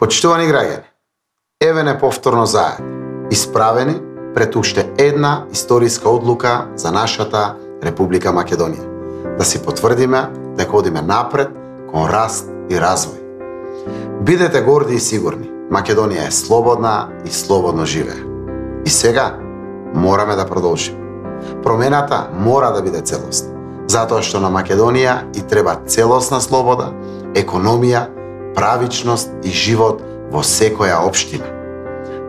Почитувани граѓани, еве не повторно заедно, исправени пред уште една историска одлука за нашата Република Македонија. Да си потврдиме дека одиме напред кон раст и развој. Бидете горди и сигурни, Македонија е слободна и слободно живее. И сега мораме да продолжиме. Промената мора да биде целосна, затоа што на Македонија и треба целосна слобода, економија, правичност и живот во секоја општина.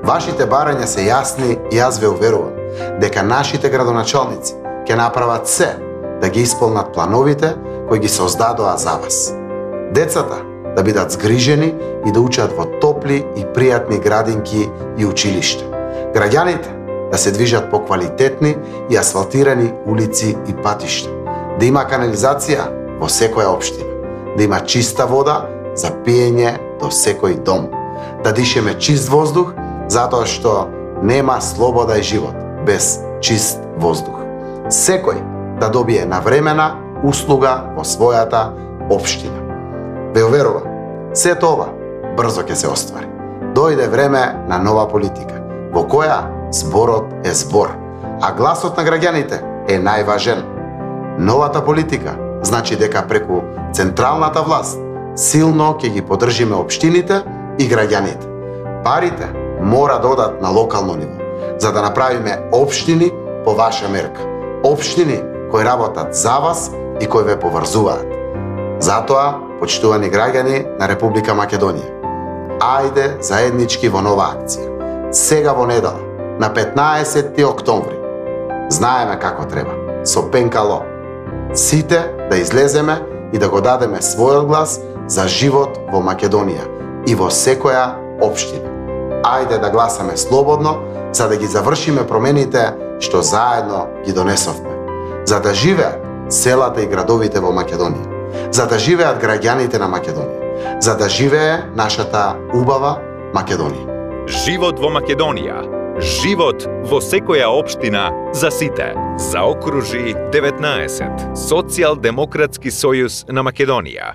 Вашите барања се јасни и јас ве уверувам дека нашите градоначалници ќе направат се да ги исполнат плановите кои ги создадоа за вас. Децата да бидат згрижени и да учат во топли и пријатни градинки и училишта. Граѓаните да се движат по квалитетни и асфалтирани улици и патишта. Да има канализација во секоја општина. Да има чиста вода за пиење до секој дом. Да дишеме чист воздух, затоа што нема слобода и живот без чист воздух. Секој да добие навремена услуга во својата општина. Ве уверувам, сето ова брзо ќе се оствари. Дојде време на нова политика, во која зборот е збор, а гласот на граѓаните е најважен. Новата политика значи дека преку централната власт силно ќе ги поддржиме општините и граѓаните. Парите мора да одат на локално ниво, за да направиме општини по ваша мерка. Општини кои работат за вас и кои ве поврзуваат. Затоа, почитувани граѓани на Република Македонија, ајде заеднички во нова акција. Сега во недела, на 15 октомври, знаеме како треба, со пенкало. Сите да излеземе и да го дадеме својот глас за живот во Македонија и во секоја општина. Ајде да гласаме слободно, за да ги завршиме промените што заедно ги донесовме. За да живеат селата и градовите во Македонија. За да живеат граѓаните на Македонија. За да живее нашата убава Македонија. Живот во Македонија. Живот во секоја општина за сите. Заокружи 19. Социјалдемократски сојуз на Македонија.